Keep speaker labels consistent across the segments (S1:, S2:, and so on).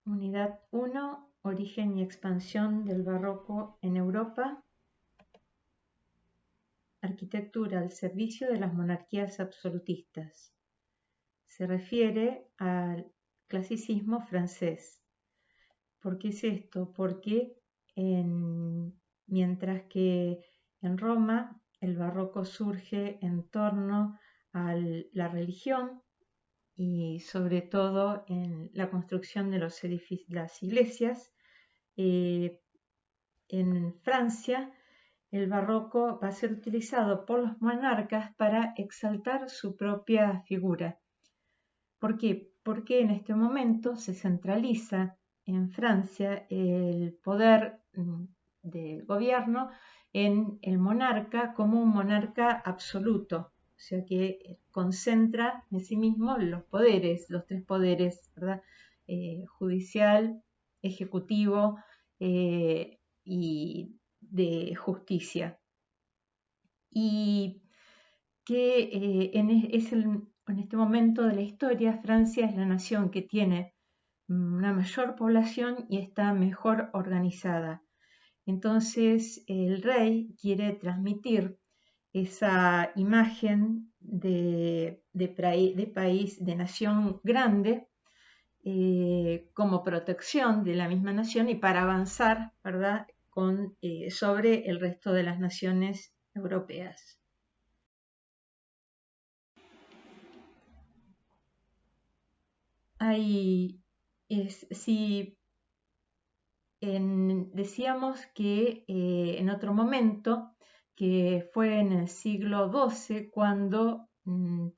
S1: Unidad 1. Origen y expansión del barroco en Europa. Arquitectura al servicio de las monarquías absolutistas. Se refiere al clasicismo francés. ¿Por qué es esto? Porque mientras que en Roma el barroco surge en torno a la religión y sobre todo en la construcción de las iglesias, en Francia el barroco va a ser utilizado por los monarcas para exaltar su propia figura. ¿Por qué? Porque en este momento se centraliza en Francia el poder del gobierno en el monarca como un monarca absoluto, o sea que concentra en sí mismo los poderes, los tres poderes, ¿verdad? Judicial, ejecutivo y de justicia. Y que en este momento de la historia Francia es la nación que tiene una mayor población y está mejor organizada. Entonces el rey quiere transmitir esa imagen de país, de nación grande, como protección de la misma nación y para avanzar, ¿verdad?, sobre el resto de las naciones europeas. Si decíamos que en otro momento, que fue en el siglo XII, cuando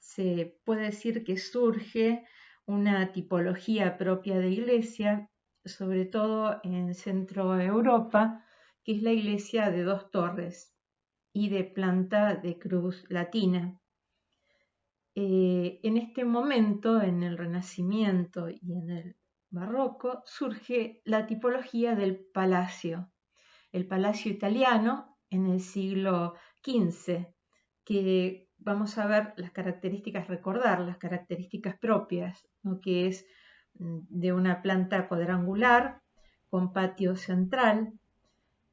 S1: se puede decir que surge una tipología propia de iglesia, sobre todo en Centro Europa, que es la iglesia de dos torres y de planta de cruz latina. En este momento, en el Renacimiento y en el Barroco, surge la tipología del palacio, el palacio italiano en el siglo XV, que vamos a ver las características, recordar las características propias, ¿no?, que es de una planta cuadrangular con patio central,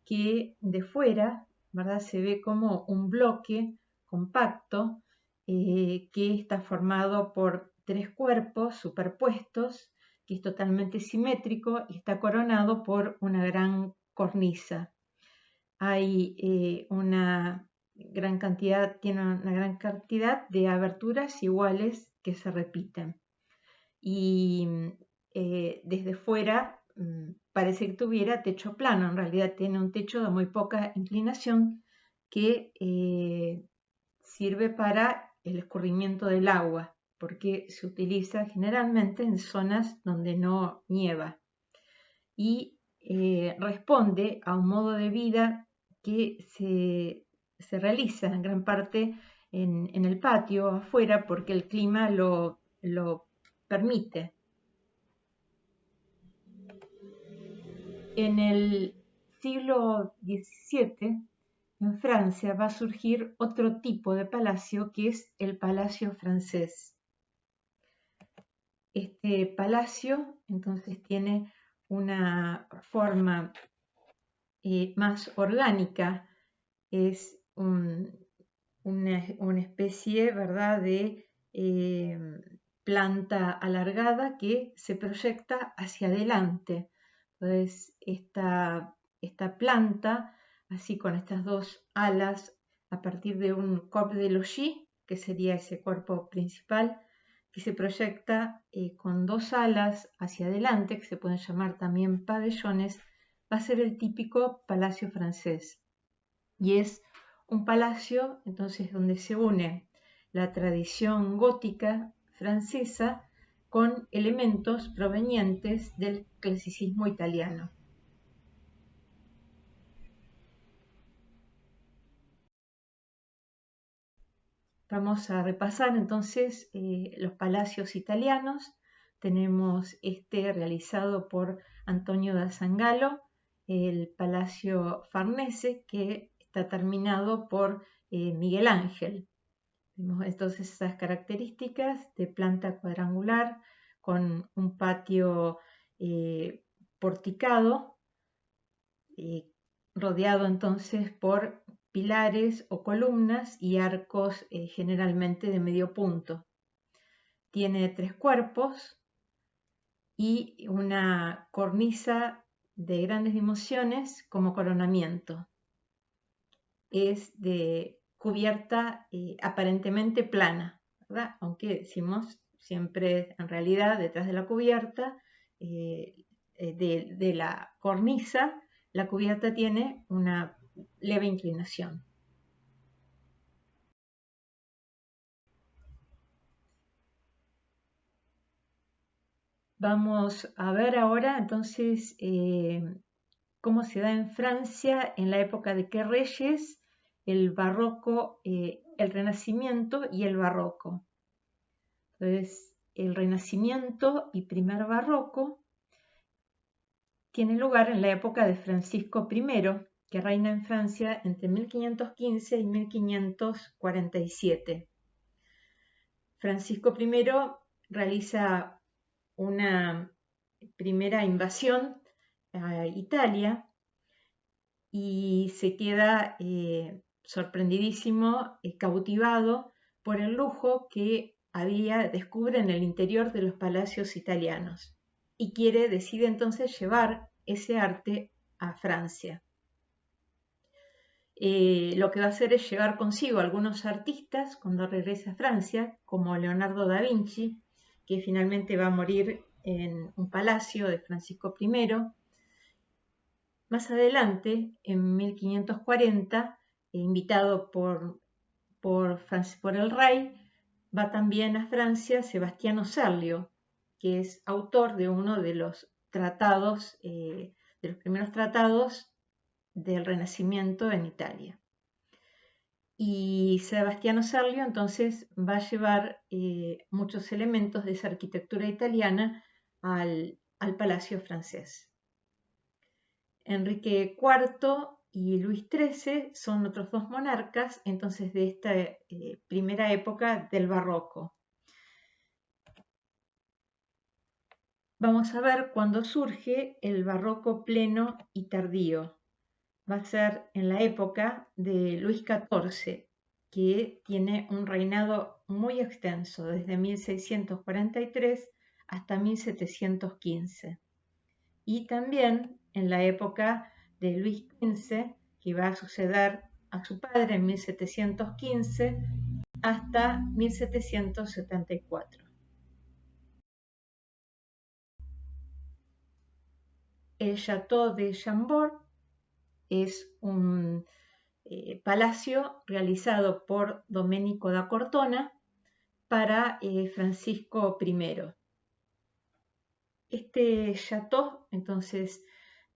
S1: que de fuera, ¿verdad?, se ve como un bloque compacto que está formado por tres cuerpos superpuestos, que es totalmente simétrico y está coronado por una gran cornisa. Tiene una gran cantidad de aberturas iguales que se repiten. Y desde fuera parece que tuviera techo plano, en realidad tiene un techo de muy poca inclinación que sirve para el escurrimiento del agua, porque se utiliza generalmente en zonas donde no nieva y responde a un modo de vida que se realiza en gran parte en el patio afuera porque el clima lo permite. En el siglo XVII, en Francia, va a surgir otro tipo de palacio que es el palacio francés. Este palacio entonces tiene una forma más orgánica, es una especie, ¿verdad?, de planta alargada que se proyecta hacia adelante. Entonces, esta planta, así con estas dos alas, a partir de un corps de logis, que sería ese cuerpo principal, que se proyecta con dos alas hacia adelante, que se pueden llamar también pabellones, va a ser el típico palacio francés. Y es un palacio, entonces, donde se une la tradición gótica francesa con elementos provenientes del clasicismo italiano. Vamos a repasar entonces los palacios italianos. Tenemos este realizado por Antonio da Sangallo, el Palacio Farnese, que está terminado por Miguel Ángel. Vemos entonces esas características de planta cuadrangular con un patio porticado, rodeado entonces por pilares o columnas y arcos generalmente de medio punto. Tiene 3 cuerpos y una cornisa de grandes dimensiones como coronamiento. Es de cubierta aparentemente plana, ¿verdad? Aunque decimos siempre en realidad detrás de la cubierta, de la cornisa, la cubierta tiene una leve inclinación. Vamos a ver ahora entonces cómo se da en Francia en la época de qué reyes el barroco, el renacimiento y el barroco. Entonces, el renacimiento y primer barroco tiene lugar en la época de Francisco I, que reina en Francia entre 1515 y 1547. Francisco I realiza una primera invasión a Italia y se queda sorprendidísimo, cautivado por el lujo que descubre en el interior de los palacios italianos y decide entonces llevar ese arte a Francia. Lo que va a hacer es llevar consigo algunos artistas cuando regresa a Francia, como Leonardo da Vinci, que finalmente va a morir en un palacio de Francisco I. Más adelante, en 1540, invitado por el rey, va también a Francia Sebastiano Serlio, que es autor de uno de los tratados, de los primeros tratados del Renacimiento en Italia. Y Sebastiano Serlio entonces va a llevar muchos elementos de esa arquitectura italiana al palacio francés. Enrique IV y Luis XIII son otros 2 monarcas, entonces, de esta primera época del barroco. Vamos a ver cuándo surge el barroco pleno y tardío. Va a ser en la época de Luis XIV, que tiene un reinado muy extenso, desde 1643 hasta 1715. Y también en la época de Luis XV, que va a suceder a su padre en 1715 hasta 1774. El Château de Chambord es un palacio realizado por Domenico da Cortona para Francisco I. Este chateau, entonces,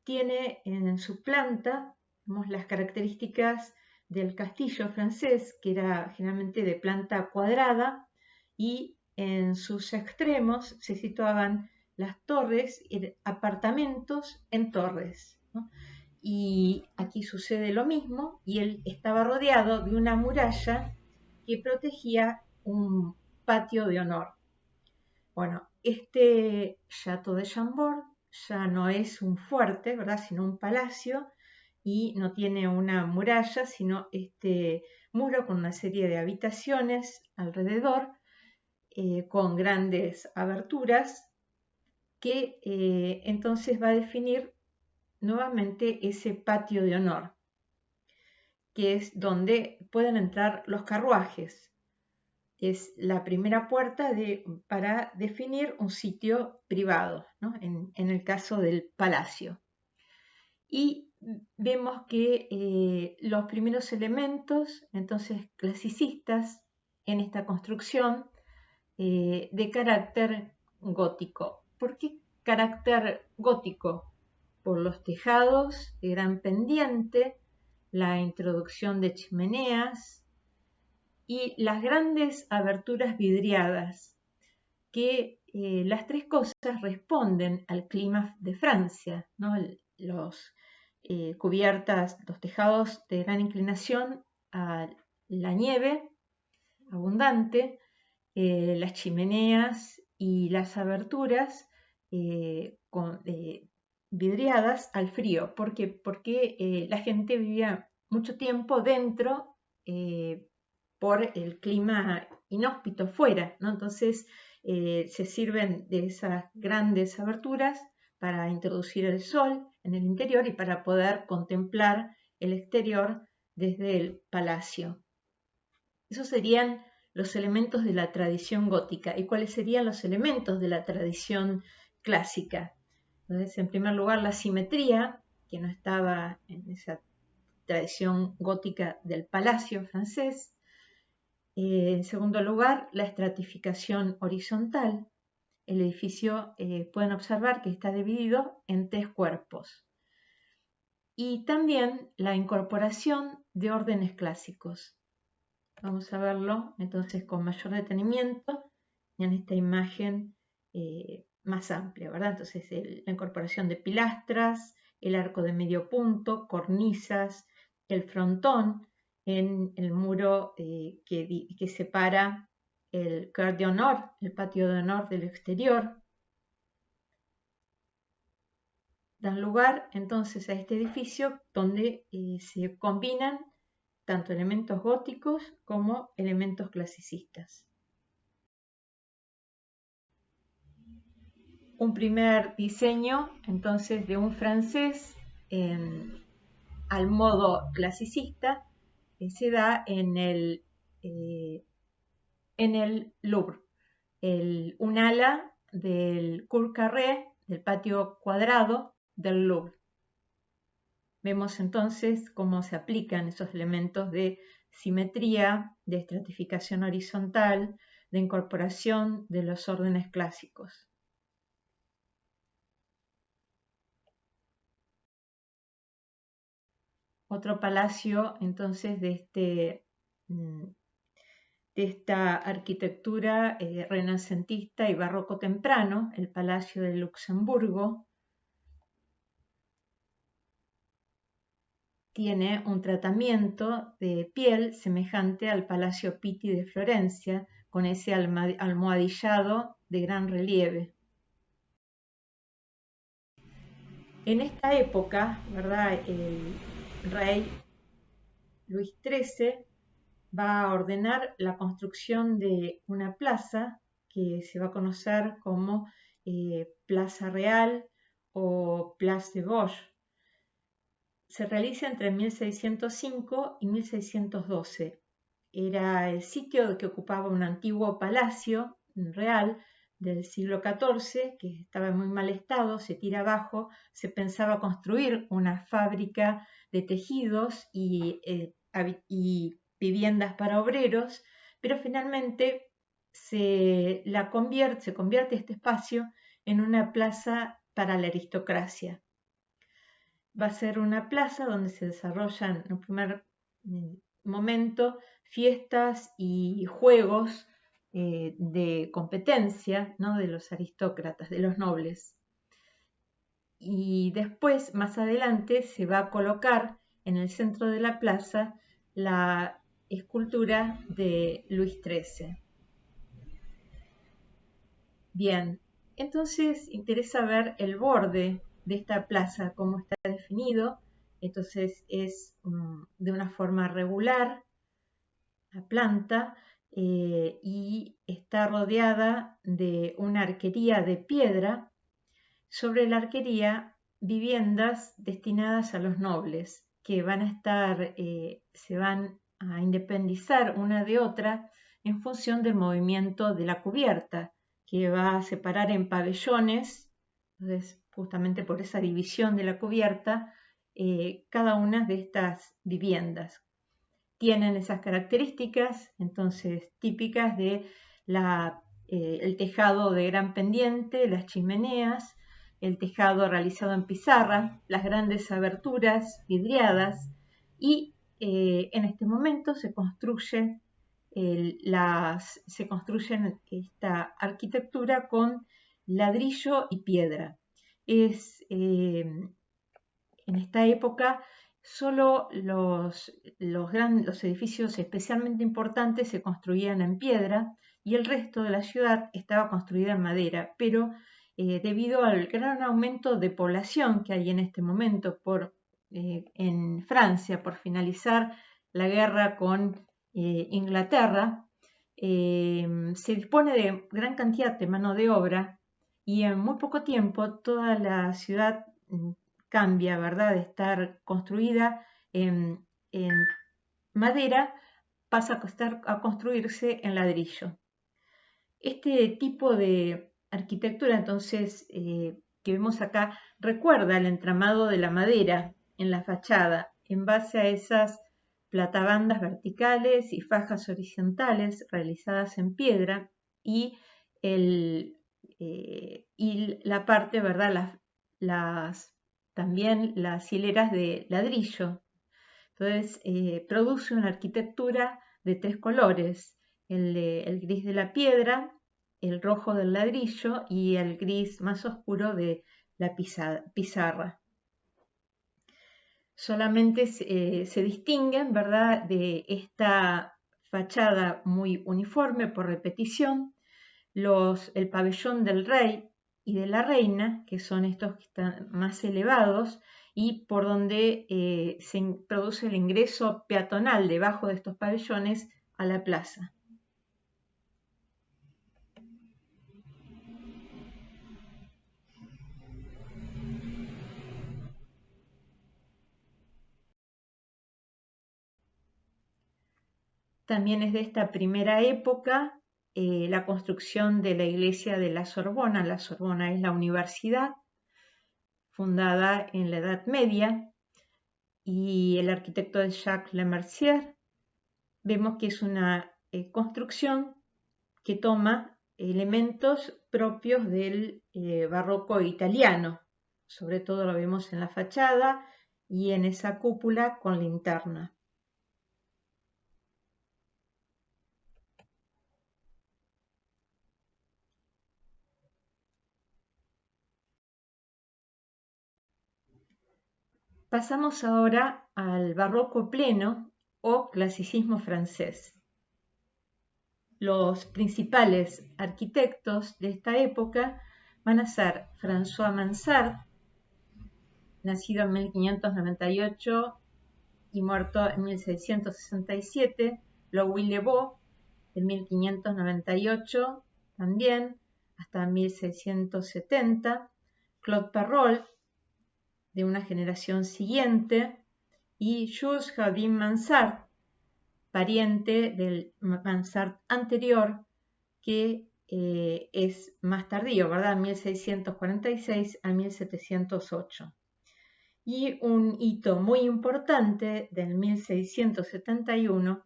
S1: tiene en su planta las características del castillo francés, que era generalmente de planta cuadrada, y en sus extremos se situaban las torres y apartamentos en torres, ¿no? Y aquí sucede lo mismo, y él estaba rodeado de una muralla que protegía un patio de honor. Bueno, este Château de Chambord ya no es un fuerte, ¿verdad?, sino un palacio, y no tiene una muralla, sino este muro con una serie de habitaciones alrededor, con grandes aberturas, que entonces va a definir nuevamente ese patio de honor, que es donde pueden entrar los carruajes. Es la primera puerta para definir un sitio privado, ¿no?, en el caso del palacio. Y vemos que los primeros elementos, entonces, clasicistas en esta construcción, de carácter gótico. ¿Por qué carácter gótico? Por los tejados de gran pendiente, la introducción de chimeneas y las grandes aberturas vidriadas, que las 3 cosas responden al clima de Francia, ¿no? Los tejados de gran inclinación a la nieve abundante, las chimeneas y las aberturas vidriadas al frío. ¿Por qué? Porque la gente vivía mucho tiempo dentro por el clima inhóspito fuera, ¿no? Entonces se sirven de esas grandes aberturas para introducir el sol en el interior y para poder contemplar el exterior desde el palacio. Esos serían los elementos de la tradición gótica. ¿Y cuáles serían los elementos de la tradición clásica? Entonces, en primer lugar, la simetría, que no estaba en esa tradición gótica del palacio francés. En segundo lugar, la estratificación horizontal. El edificio pueden observar que está dividido en 3 cuerpos. Y también la incorporación de órdenes clásicos. Vamos a verlo entonces con mayor detenimiento en esta imagen más amplia, ¿verdad? Entonces la incorporación de pilastras, el arco de medio punto, cornisas, el frontón en el muro que separa el cœur d'honneur, el patio de honor del exterior. Dan lugar entonces a este edificio donde se combinan tanto elementos góticos como elementos clasicistas. Un primer diseño entonces de un francés al modo clasicista se da en el Louvre, un ala del Cour Carré, del patio cuadrado del Louvre. Vemos entonces cómo se aplican esos elementos de simetría, de estratificación horizontal, de incorporación de los órdenes clásicos. Otro palacio entonces de esta arquitectura renacentista y barroco temprano, el Palacio de Luxemburgo, tiene un tratamiento de piel semejante al Palacio Pitti de Florencia, con ese almohadillado de gran relieve. En esta época, ¿verdad? El rey Luis XIII va a ordenar la construcción de una plaza que se va a conocer como Plaza Real o Place de Vosges. Se realiza entre 1605 y 1612. Era el sitio que ocupaba un antiguo palacio real del siglo XIV, que estaba en muy mal estado, se tira abajo, se pensaba construir una fábrica de tejidos y viviendas para obreros, pero finalmente se convierte este espacio en una plaza para la aristocracia. Va a ser una plaza donde se desarrollan en un primer momento fiestas y juegos de competencia, ¿no? De los aristócratas, de los nobles. Y después, más adelante, se va a colocar en el centro de la plaza la escultura de Luis XIII. Bien, entonces interesa ver el borde de esta plaza, cómo está definido. Entonces es de una forma regular la planta y está rodeada de una arquería de piedra. Sobre la arquería, viviendas destinadas a los nobles, que van a estar, se van a independizar una de otra en función del movimiento de la cubierta, que va a separar en pabellones. Entonces, justamente por esa división de la cubierta, cada una de estas viviendas tienen esas características, entonces, típicas de el tejado de gran pendiente, las chimeneas, el tejado realizado en pizarra, las grandes aberturas vidriadas y en este momento se construyen esta arquitectura con ladrillo y piedra. En esta época solo los edificios especialmente importantes se construían en piedra y el resto de la ciudad estaba construida en madera, pero debido al gran aumento de población que hay en este momento en Francia por finalizar la guerra con Inglaterra. Se dispone de gran cantidad de mano de obra y en muy poco tiempo toda la ciudad cambia, ¿verdad? De estar construida en madera, pasa a construirse en ladrillo. Este tipo de arquitectura, entonces, que vemos acá, recuerda el entramado de la madera en la fachada, en base a esas platabandas verticales y fajas horizontales realizadas en piedra y, la parte, ¿verdad? También las hileras de ladrillo. Entonces, produce una arquitectura de 3 colores, el gris de la piedra, el rojo del ladrillo y el gris más oscuro de la pizarra. Solamente se distinguen, ¿verdad?, de esta fachada muy uniforme por repetición, el pabellón del rey y de la reina, que son estos que están más elevados, y por donde se produce el ingreso peatonal debajo de estos pabellones a la plaza. También es de esta primera época la construcción de la iglesia de la Sorbona. La Sorbona es la universidad fundada en la Edad Media y el arquitecto es Jacques Lemercier. Vemos que es una construcción que toma elementos propios del barroco italiano. Sobre todo lo vemos en la fachada y en esa cúpula con linterna. Pasamos ahora al barroco pleno o clasicismo francés. Los principales arquitectos de esta época van a ser François Mansart, nacido en 1598 y muerto en 1667, Louis Le Beau, de 1598 también hasta 1670, Claude Perrault, de una generación siguiente, y Jules Jardin Mansart, pariente del Mansart anterior, que es más tardío, ¿verdad? 1646 a 1708. Y un hito muy importante del 1671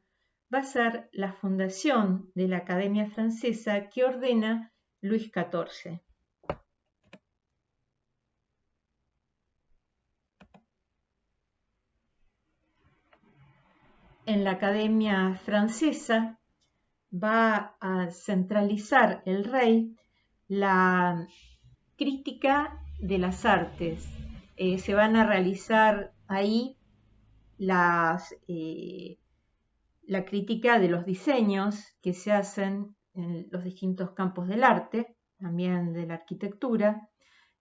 S1: va a ser la fundación de la Academia Francesa que ordena Luis XIV. En la Academia Francesa va a centralizar el rey la crítica de las artes. Se van a realizar ahí la crítica de los diseños que se hacen en los distintos campos del arte, también de la arquitectura.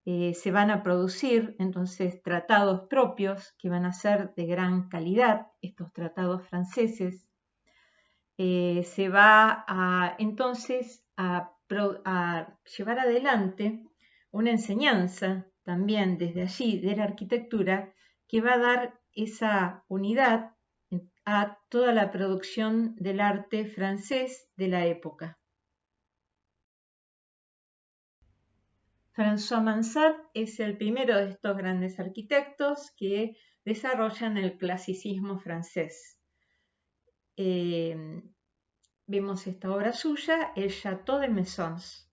S1: Se van a producir entonces tratados propios que van a ser de gran calidad, estos tratados franceses. Se va entonces a llevar adelante una enseñanza también desde allí de la arquitectura que va a dar esa unidad a toda la producción del arte francés de la época. François Mansart es el primero de estos grandes arquitectos que desarrollan el clasicismo francés. Vemos esta obra suya, el Château de Maisons,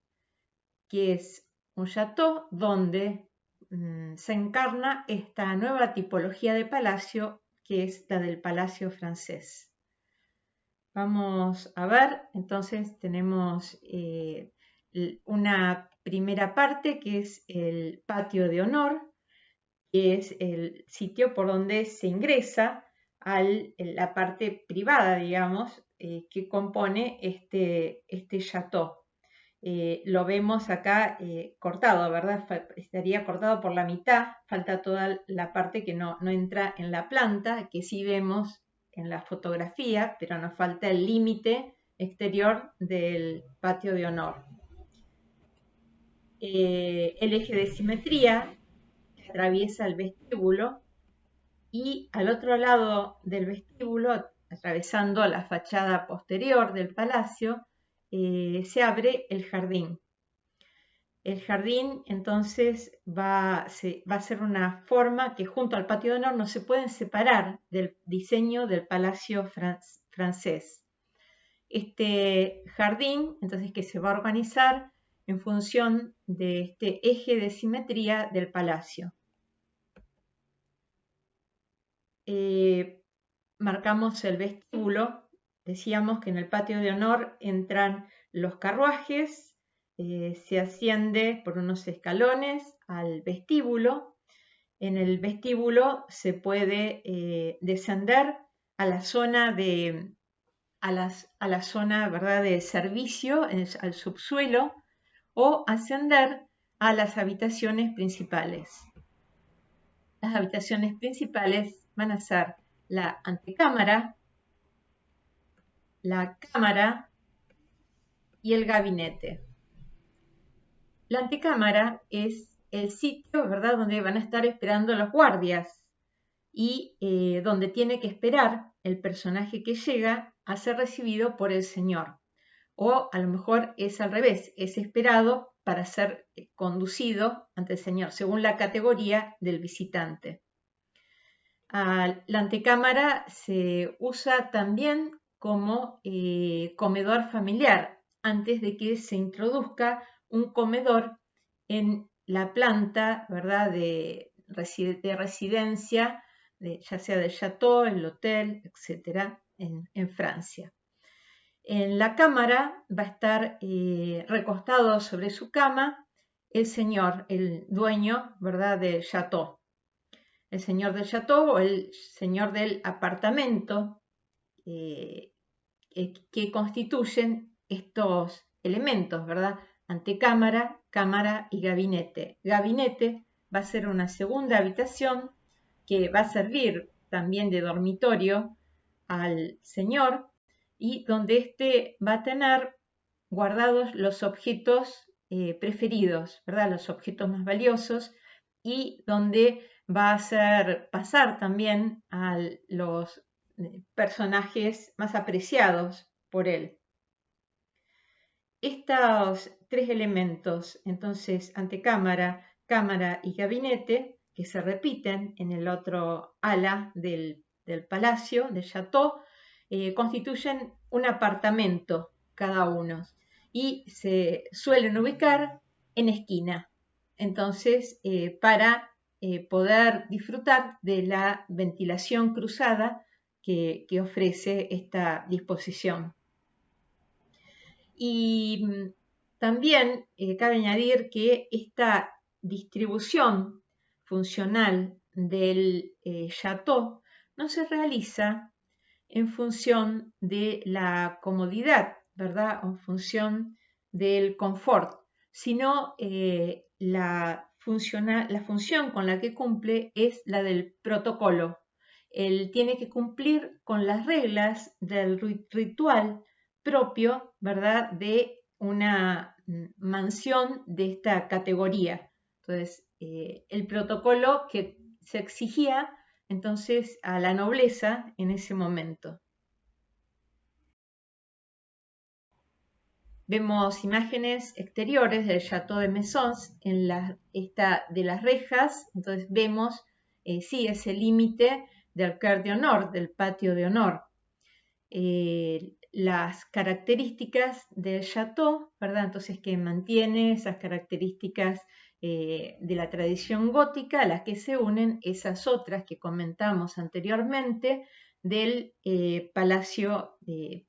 S1: que es un château donde se encarna esta nueva tipología de palacio que es la del palacio francés. Vamos a ver, entonces tenemos una primera parte que es el patio de honor, que es el sitio por donde se ingresa a la parte privada, digamos, que compone este château. Lo vemos acá cortado, ¿verdad? Estaría cortado por la mitad, falta toda la parte que no entra en la planta, que sí vemos en la fotografía, pero nos falta el límite exterior del patio de honor. El eje de simetría atraviesa el vestíbulo y al otro lado del vestíbulo, atravesando la fachada posterior del palacio, se abre el jardín. El jardín entonces va a ser una forma que junto al patio de honor no se pueden separar del diseño del palacio francés. Este jardín entonces que se va a organizar en función de este eje de simetría del palacio. Marcamos el vestíbulo, decíamos que en el patio de honor entran los carruajes, se asciende por unos escalones al vestíbulo. En el vestíbulo se puede descender a la zona de, ¿verdad?, de servicio, al subsuelo, o ascender a las habitaciones principales. Las habitaciones principales van a ser la antecámara, la cámara y el gabinete. La antecámara es el sitio, ¿verdad?, donde van a estar esperando los guardias y donde tiene que esperar el personaje que llega a ser recibido por el señor. O a lo mejor es al revés, es esperado para ser conducido ante el señor, según la categoría del visitante. La antecámara se usa también como comedor familiar, antes de que se introduzca un comedor en la planta, ¿verdad?, de residencia, ya sea del château, el hotel, etc., en Francia. En la cámara va a estar recostado sobre su cama el señor, el dueño, ¿verdad?, del château. El señor del château o el señor del apartamento que constituyen estos elementos, ¿verdad? Antecámara, cámara y gabinete. Gabinete va a ser una segunda habitación que va a servir también de dormitorio al señor y donde éste va a tener guardados los objetos preferidos, ¿verdad?, los objetos más valiosos, y donde va a hacer pasar también a los personajes más apreciados por él. Estos tres elementos, entonces, antecámara, cámara y gabinete, que se repiten en el otro ala del palacio, del château, constituyen un apartamento cada uno y se suelen ubicar en esquina. Entonces, para poder disfrutar de la ventilación cruzada que ofrece esta disposición. Y también cabe añadir que esta distribución funcional del château no se realiza en función de la comodidad, ¿verdad?, o en función del confort, sino la función con la que cumple es la del protocolo. Él tiene que cumplir con las reglas del ritual propio, ¿verdad?, de una mansión de esta categoría. Entonces, el protocolo que se exigía entonces a la nobleza en ese momento. Vemos imágenes exteriores del Château de Mesons de las rejas, entonces vemos sí ese límite del Coeur de Honor, del patio de honor. Las características del Château, ¿verdad?, entonces que mantiene esas características de la tradición gótica, a las que se unen esas otras que comentamos anteriormente del palacio,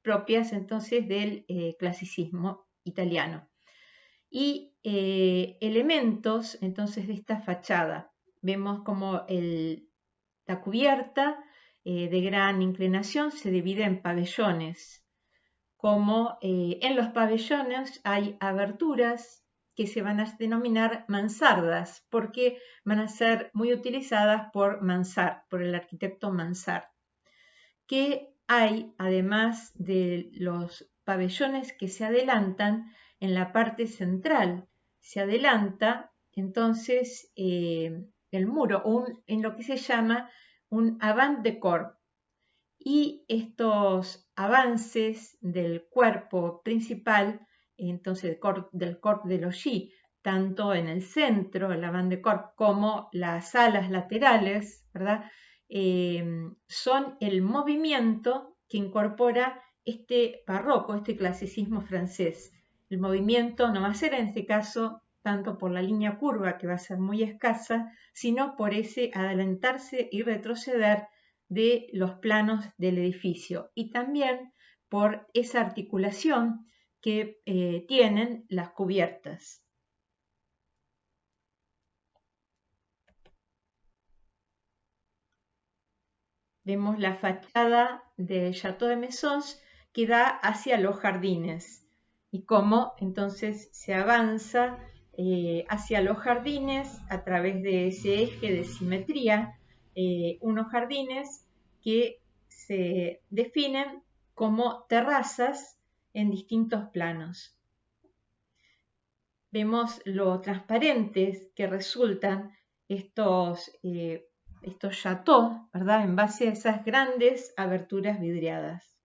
S1: propias entonces del clasicismo italiano. Y elementos entonces de esta fachada. Vemos como la cubierta de gran inclinación se divide en pabellones. como en los pabellones hay aberturas que se van a denominar mansardas, porque van a ser muy utilizadas por Mansart, por el arquitecto Mansart. Que hay, además de los pabellones que se adelantan en la parte central, se adelanta entonces el muro, en lo que se llama un avant de corps. Y estos avances del cuerpo principal, entonces del corps de logis, tanto en el centro, el avant de corps, como las alas laterales, ¿verdad? Son el movimiento que incorpora este barroco, este clasicismo francés. El movimiento no va a ser en este caso tanto por la línea curva, que va a ser muy escasa, sino por ese adelantarse y retroceder de los planos del edificio y también por esa articulación que tienen las cubiertas. Vemos la fachada del Château de Mesons que da hacia los jardines y cómo entonces se avanza hacia los jardines a través de ese eje de simetría, unos jardines que se definen como terrazas en distintos planos. Vemos lo transparentes que resultan estos chateaux, ¿verdad? En base a esas grandes aberturas vidriadas.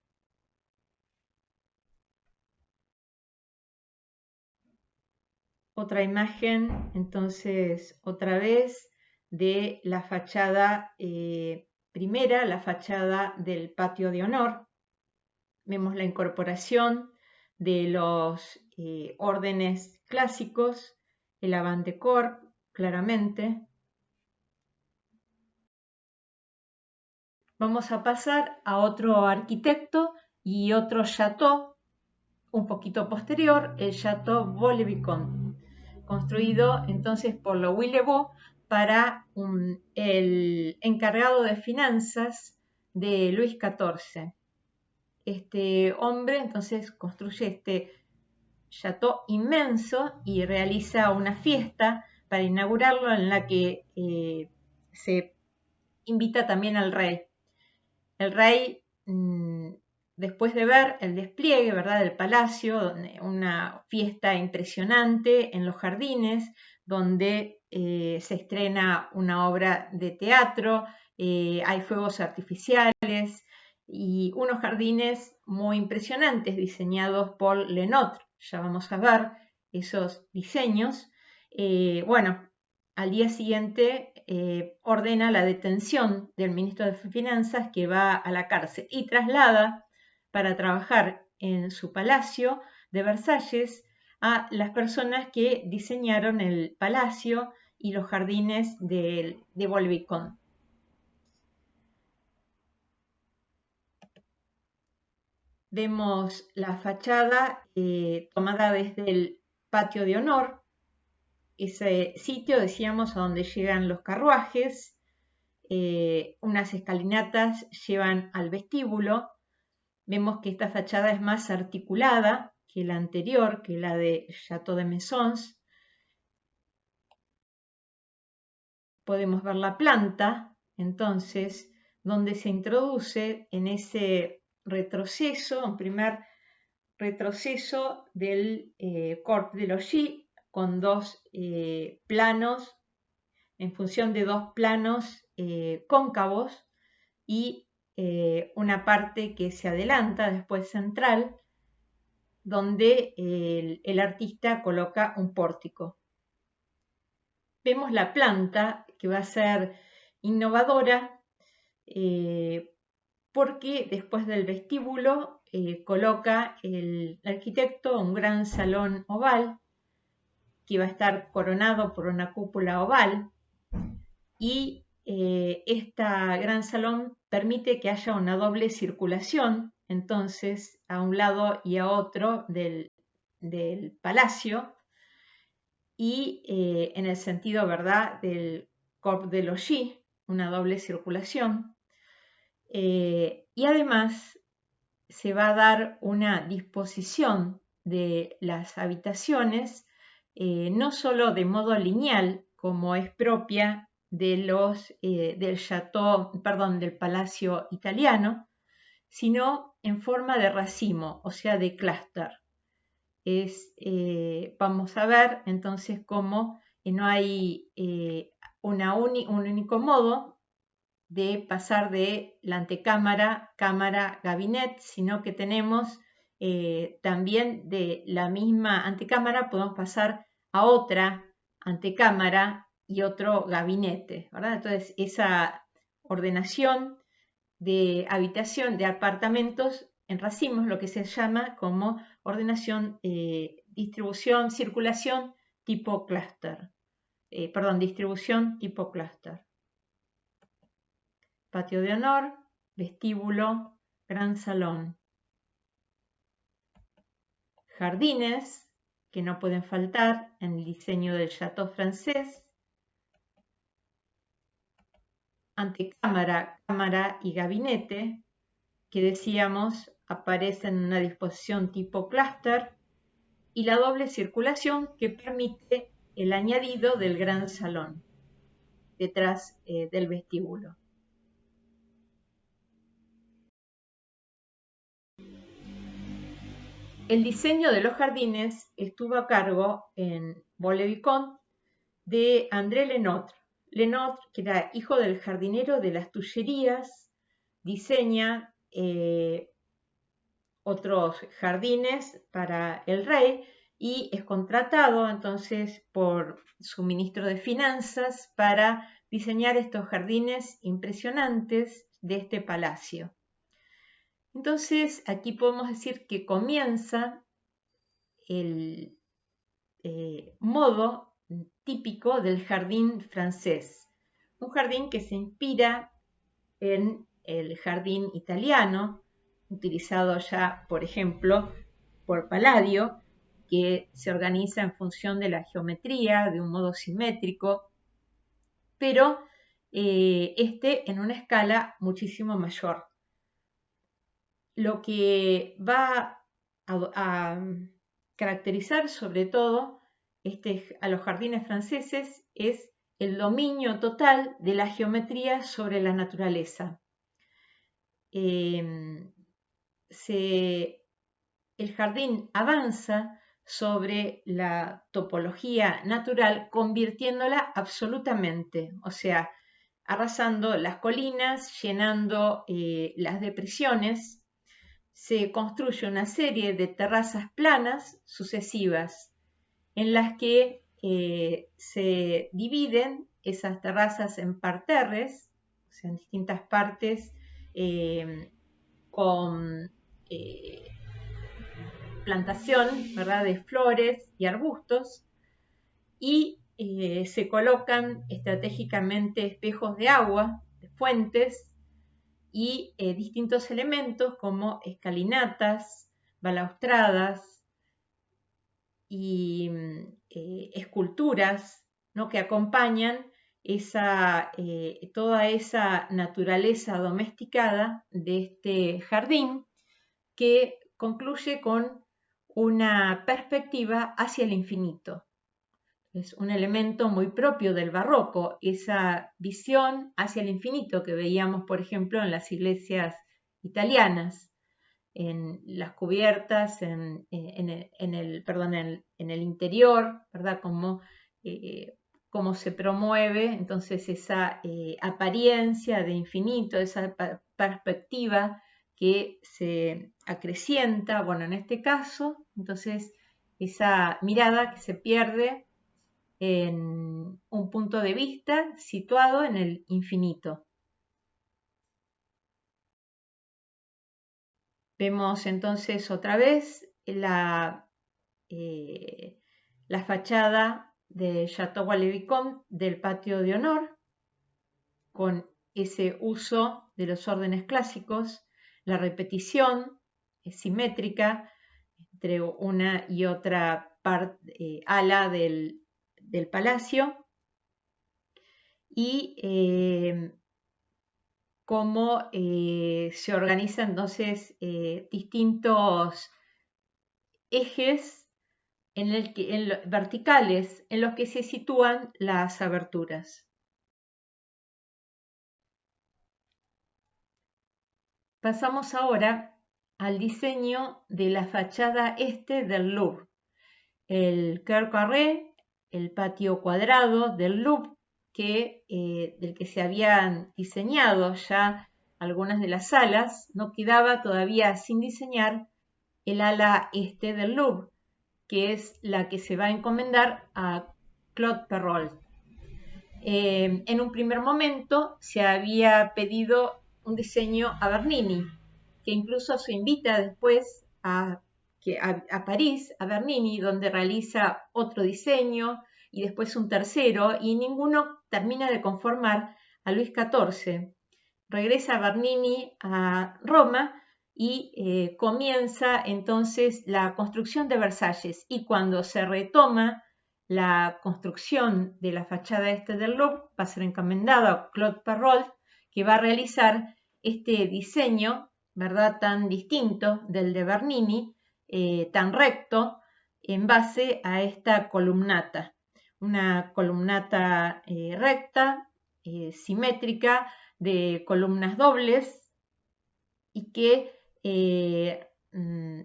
S1: Otra imagen, entonces, otra vez de la fachada primera, la fachada del patio de honor. Vemos la incorporación de los órdenes clásicos, el avant de corps, claramente. Vamos a pasar a otro arquitecto y otro château un poquito posterior, el Château Vaux-le-Vicomte, construido entonces por Louis Le Beau para el encargado de finanzas de Luis XIV. Este hombre entonces construye este chateau inmenso y realiza una fiesta para inaugurarlo en la que se invita también al rey. El rey, después de ver el despliegue, ¿verdad?, del palacio, una fiesta impresionante en los jardines, donde se estrena una obra de teatro, hay fuegos artificiales y unos jardines muy impresionantes diseñados por Lenotre. Ya vamos a ver esos diseños. Bueno, al día siguiente ordena la detención del ministro de Finanzas, que va a la cárcel y traslada para trabajar en su palacio de Versalles a las personas que diseñaron el palacio y los jardines de Vaux-le-Vicomte. Vemos la fachada tomada desde el patio de honor, ese sitio, decíamos, a donde llegan los carruajes. Unas escalinatas llevan al vestíbulo. Vemos que esta fachada es más articulada que la anterior, que la de Château de Mesons. Podemos ver la planta, entonces, donde se introduce en ese retroceso, un primer retroceso del corps de logis con dos planos, en función de dos planos cóncavos y una parte que se adelanta después central, donde el artista coloca un pórtico. Vemos la planta que va a ser innovadora porque después del vestíbulo coloca el arquitecto un gran salón oval que va a estar coronado por una cúpula oval y este gran salón permite que haya una doble circulación, entonces a un lado y a otro del palacio y en el sentido, ¿verdad?, del corps de logis, una doble circulación. Y además se va a dar una disposición de las habitaciones, no solo de modo lineal, como es propia de del del Palacio Italiano, sino en forma de racimo, o sea, de clúster. Vamos a ver entonces cómo no hay un único modo de pasar de la antecámara, cámara, gabinete, sino que tenemos también de la misma antecámara podemos pasar a otra antecámara y otro gabinete, ¿verdad? Entonces esa ordenación de habitación de apartamentos en racimos, lo que se llama como ordenación, distribución, circulación tipo clúster, distribución tipo clúster. Patio de honor, vestíbulo, gran salón. Jardines, que no pueden faltar en el diseño del château francés. Antecámara, cámara y gabinete, que decíamos aparecen en una disposición tipo clúster, y la doble circulación que permite el añadido del gran salón detrás del vestíbulo. El diseño de los jardines estuvo a cargo en Vaux-le-Vicomte de André Lenotre. Lenotre, que era hijo del jardinero de las Tullerías, diseña otros jardines para el rey y es contratado entonces por su ministro de Finanzas para diseñar estos jardines impresionantes de este palacio. Entonces aquí podemos decir que comienza el modo típico del jardín francés, un jardín que se inspira en el jardín italiano, utilizado ya, por ejemplo, por Palladio, que se organiza en función de la geometría, de un modo simétrico, pero en una escala muchísimo mayor. Lo que va a caracterizar sobre todo a los jardines franceses es el dominio total de la geometría sobre la naturaleza. El jardín avanza sobre la topología natural, convirtiéndola absolutamente, o sea, arrasando las colinas, llenando las depresiones. Se construye una serie de terrazas planas sucesivas en las que se dividen esas terrazas en parterres, o sea, en distintas partes con plantación, ¿verdad?, de flores y arbustos, y se colocan estratégicamente espejos de agua, de fuentes, y distintos elementos como escalinatas, balaustradas y esculturas, ¿no?, que acompañan toda esa naturaleza domesticada de este jardín, que concluye con una perspectiva hacia el infinito. Es un elemento muy propio del barroco, esa visión hacia el infinito que veíamos, por ejemplo, en las iglesias italianas, en las cubiertas, en el interior, ¿verdad? Cómo se promueve entonces esa apariencia de infinito, esa perspectiva que se acrecienta, bueno, en este caso, entonces esa mirada que se pierde en un punto de vista situado en el infinito. Vemos entonces otra vez la fachada de Château Vaux-le-Vicomte del patio de honor, con ese uso de los órdenes clásicos, la repetición simétrica entre una y otra ala del palacio, y cómo se organizan entonces distintos ejes verticales en los que se sitúan las aberturas. Pasamos ahora al diseño de la fachada este del Louvre. El Cœur Carré, el patio cuadrado del Louvre, del que se habían diseñado ya algunas de las salas, no quedaba todavía sin diseñar el ala este del Louvre, que es la que se va a encomendar a Claude Perrault. En un primer momento se había pedido un diseño a Bernini, que incluso se invita después a París, a Bernini, donde realiza otro diseño y después un tercero, y ninguno termina de conformar a Luis XIV. Regresa Bernini a Roma y comienza entonces la construcción de Versalles, y cuando se retoma la construcción de la fachada este del Louvre va a ser encomendado a Claude Perrault, que va a realizar este diseño, ¿verdad?, tan distinto del de Bernini, tan recto, en base a esta columnata. Una columnata recta, simétrica, de columnas dobles, y que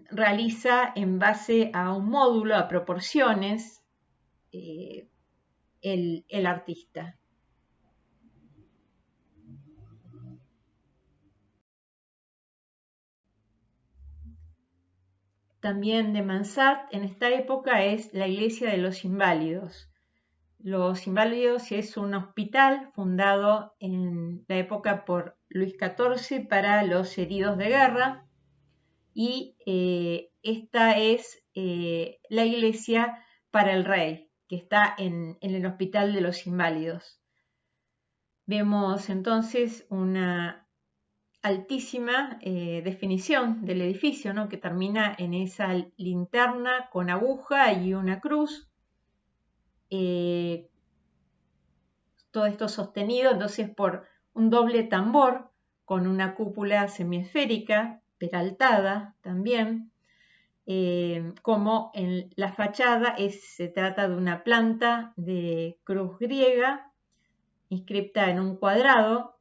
S1: realiza en base a un módulo, a proporciones, el artista. También de Mansart en esta época es la Iglesia de los Inválidos. Los Inválidos es un hospital fundado en la época por Luis XIV para los heridos de guerra, y esta es la iglesia para el rey, que está en el Hospital de los Inválidos. Vemos entonces una altísima definición del edificio, ¿no?, que termina en esa linterna con aguja y una cruz. Todo esto sostenido entonces por un doble tambor con una cúpula semiesférica, peraltada también. Como en la fachada se trata de una planta de cruz griega inscripta en un cuadrado,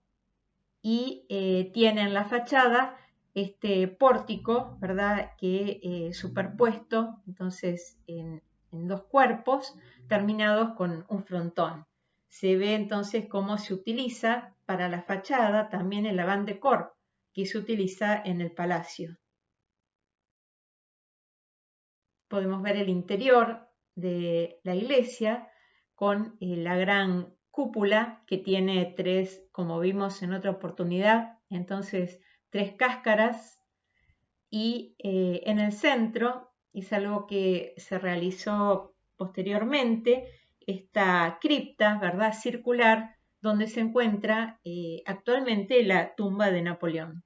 S1: y tiene en la fachada este pórtico, ¿verdad?, que superpuesto entonces en dos cuerpos terminados con un frontón. Se ve entonces cómo se utiliza para la fachada también el avant de corps que se utiliza en el palacio. Podemos ver el interior de la iglesia con la gran cúpula, que tiene tres, como vimos en otra oportunidad, entonces tres cáscaras, y en el centro, es algo que se realizó posteriormente, esta cripta, ¿verdad?, circular, donde se encuentra actualmente la tumba de Napoleón.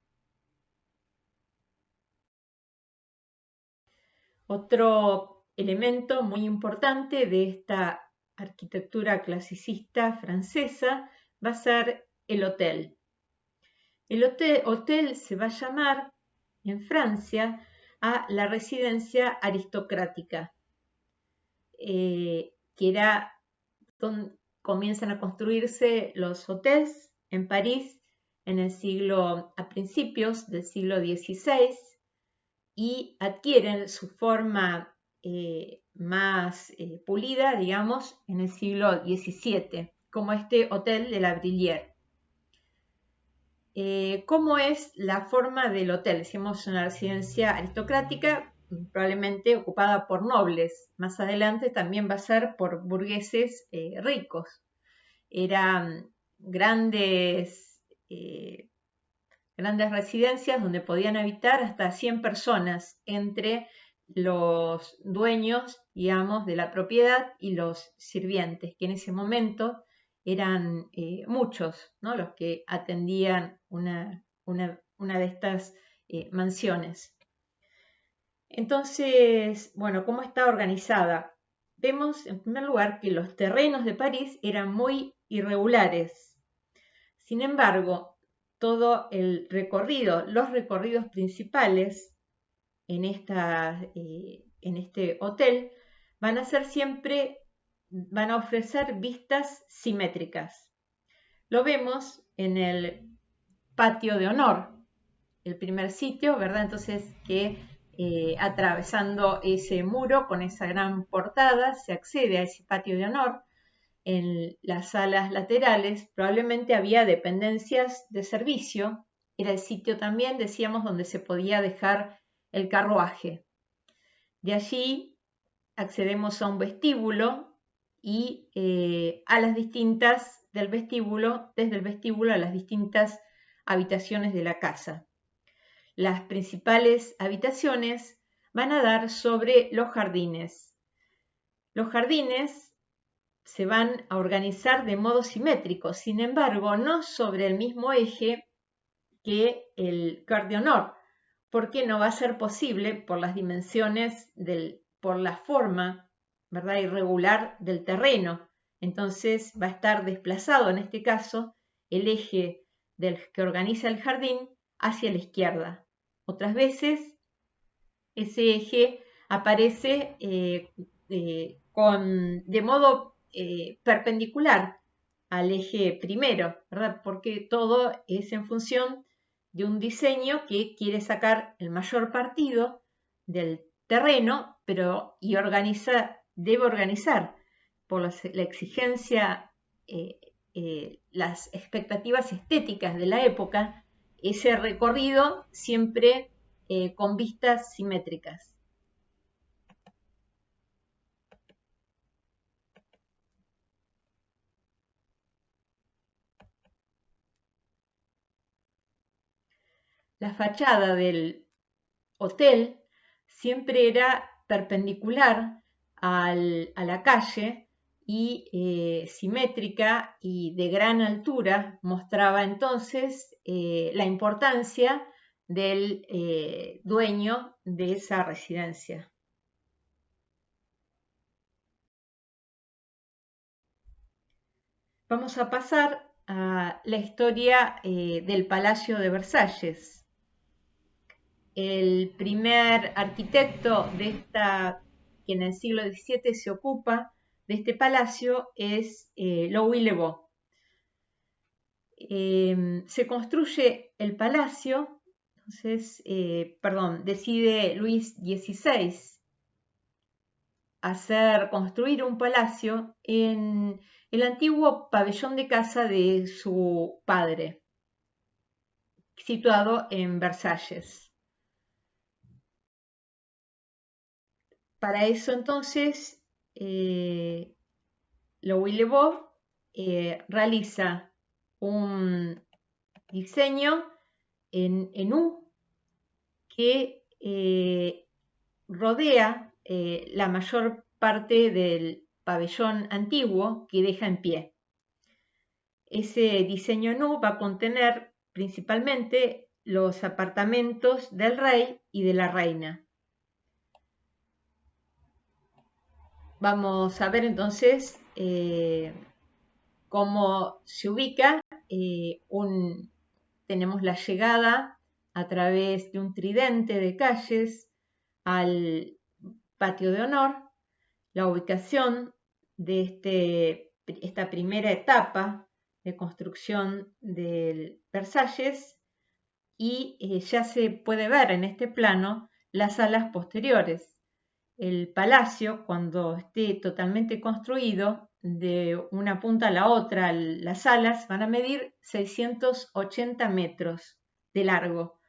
S1: Otro elemento muy importante de esta arquitectura clasicista francesa va a ser el hotel. El hotel se va a llamar en Francia a la residencia aristocrática, que era donde comienzan a construirse los hotels en París a principios del siglo XVI, y adquieren su forma más pulida, digamos, en el siglo XVII, como este Hotel de la Brillière. ¿Cómo es la forma del hotel? Decimos una residencia aristocrática, probablemente ocupada por nobles. Más adelante también va a ser por burgueses ricos. Eran grandes residencias donde podían habitar hasta 100 personas entre los dueños, digamos, de la propiedad y los sirvientes, que en ese momento eran muchos, ¿no?, los que atendían una de estas mansiones. Entonces, bueno, ¿cómo está organizada? Vemos en primer lugar que los terrenos de París eran muy irregulares. Sin embargo, todo el recorrido, los recorridos principales en este hotel van a ser siempre, van a ofrecer vistas simétricas. Lo vemos en el patio de honor, el primer sitio, ¿verdad? Entonces que atravesando ese muro con esa gran portada se accede a ese patio de honor. En las salas laterales probablemente había dependencias de servicio. Era el sitio también, decíamos, donde se podía dejar el carruaje. De allí accedemos a un vestíbulo y a las distintas del vestíbulo, desde el vestíbulo a las distintas habitaciones de la casa. Las principales habitaciones van a dar sobre los jardines. Los jardines se van a organizar de modo simétrico, sin embargo, no sobre el mismo eje que el Cœur d'Honneur, porque no va a ser posible por las dimensiones, por la forma, ¿verdad?, irregular del terreno. Entonces va a estar desplazado, en este caso, el eje que organiza el jardín hacia la izquierda. Otras veces ese eje aparece de modo perpendicular al eje primero, ¿verdad? Porque todo es en función de un diseño que quiere sacar el mayor partido del terreno, pero debe organizar por la exigencia, las expectativas estéticas de la época, ese recorrido siempre con vistas simétricas. La fachada del hotel siempre era perpendicular a la calle y simétrica y de gran altura, mostraba entonces la importancia del dueño de esa residencia. Vamos a pasar a la historia del Palacio de Versalles. El primer arquitecto que en el siglo XVII se ocupa de este palacio es Louis Le Beau. Se construye el palacio, entonces, decide Luis XVI construir un palacio en el antiguo pabellón de caza de su padre, situado en Versalles. Para eso entonces, Louis Le Beau realiza un diseño en U que rodea la mayor parte del pabellón antiguo que deja en pie. Ese diseño en U va a contener principalmente los apartamentos del rey y de la reina. Vamos a ver entonces cómo se ubica. Tenemos la llegada a través de un tridente de calles al patio de honor, la ubicación de esta primera etapa de construcción del Versalles y ya se puede ver en este plano las salas posteriores. El palacio, cuando esté totalmente construido, de una punta a la otra, las salas van a medir 680 metros de largo.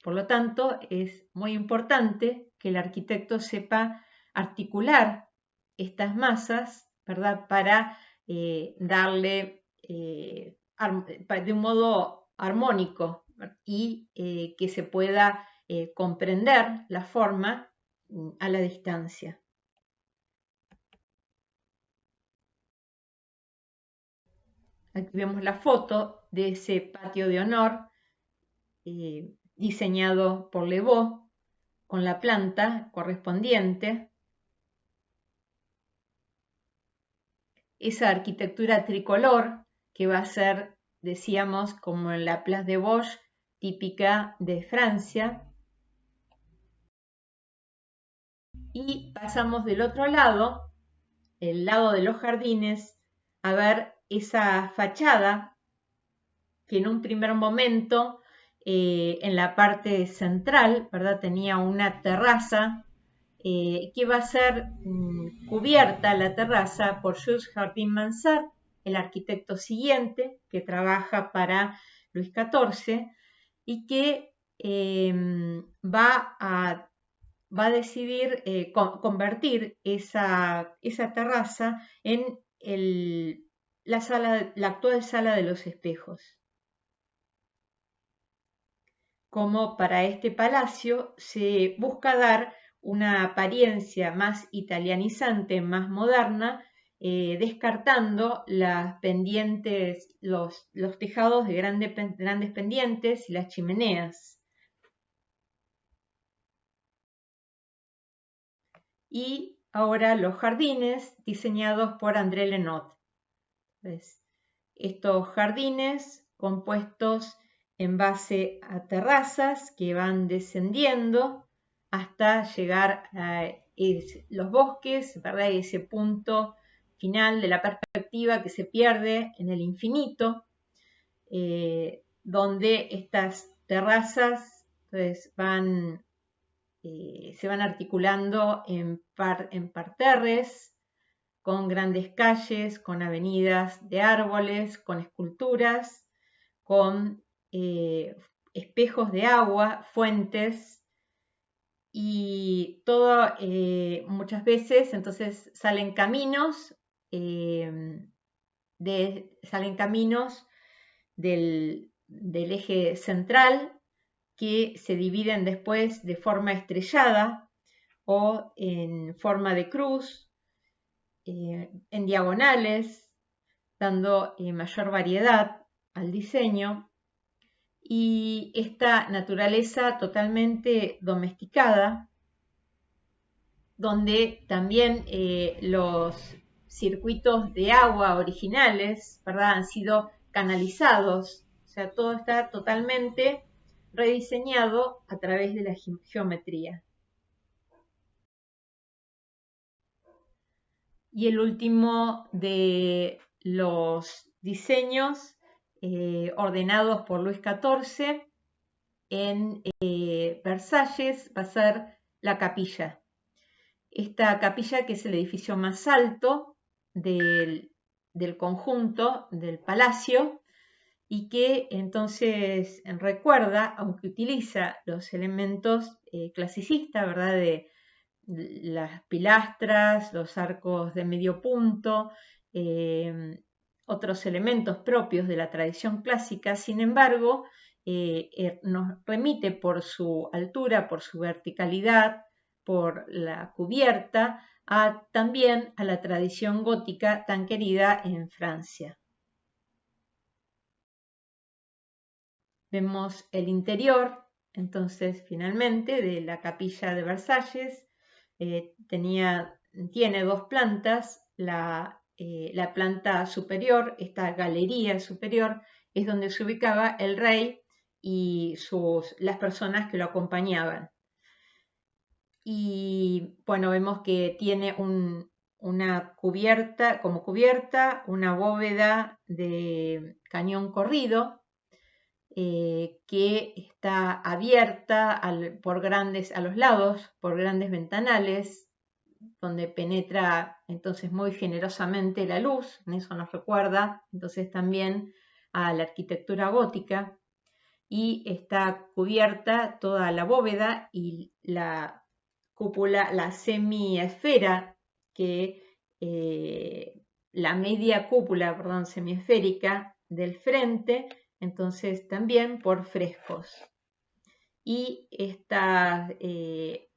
S1: Por lo tanto, es muy importante que el arquitecto sepa articular estas masas, ¿verdad?, para darle de un modo armónico y que se pueda comprender la forma a la distancia. Aquí vemos la foto de ese patio de honor diseñado por Le Beau con la planta correspondiente. Esa arquitectura tricolor que va a ser decíamos, como en la Place de Vosges, típica de Francia. Y pasamos del otro lado, el lado de los jardines, a ver esa fachada que en un primer momento, en la parte central, ¿verdad? Tenía una terraza que iba a ser cubierta la terraza por Jules Jardin-Mansart, el arquitecto siguiente que trabaja para Luis XIV y que va a decidir convertir esa terraza en la actual sala de los espejos. Como para este palacio se busca dar una apariencia más italianizante, más moderna, descartando las pendientes, los tejados de grandes pendientes y las chimeneas. Y ahora los jardines diseñados por André Lenot. ¿Ves? Estos jardines compuestos en base a terrazas que van descendiendo hasta llegar a los bosques, ¿verdad? Ese punto final de la perspectiva que se pierde en el infinito, donde estas terrazas pues, se van articulando en parterres, con grandes calles, con avenidas de árboles, con esculturas, con espejos de agua, fuentes, y todo muchas veces entonces salen caminos, del eje central que se dividen después de forma estrellada o en forma de cruz, en diagonales, dando mayor variedad al diseño, y esta naturaleza totalmente domesticada, donde también los circuitos de agua originales, ¿verdad?, han sido canalizados, o sea, todo está totalmente rediseñado a través de la geometría. Y el último de los diseños ordenados por Luis XIV en Versalles va a ser la capilla. Esta capilla, que es el edificio más alto del conjunto del palacio y que entonces recuerda, aunque utiliza los elementos clasicistas, ¿verdad?, de las pilastras, los arcos de medio punto, otros elementos propios de la tradición clásica. Sin embargo, nos remite por su altura, por su verticalidad, por la cubierta, también a la tradición gótica tan querida en Francia. Vemos el interior, entonces, finalmente, de la capilla de Versalles. Tiene dos plantas. La planta superior, esta galería superior, es donde se ubicaba el rey y las personas que lo acompañaban. Y bueno, vemos que tiene una cubierta, una bóveda de cañón corrido, que está abierta a los lados por grandes ventanales, donde penetra entonces muy generosamente la luz. Eso nos recuerda entonces también a la arquitectura gótica, y está cubierta toda la bóveda y la cúpula, la semiesfera, la media cúpula, perdón, semiesférica del frente, entonces también por frescos. Y este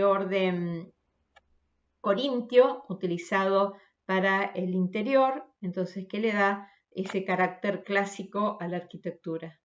S1: orden corintio utilizado para el interior, entonces que le da ese carácter clásico a la arquitectura.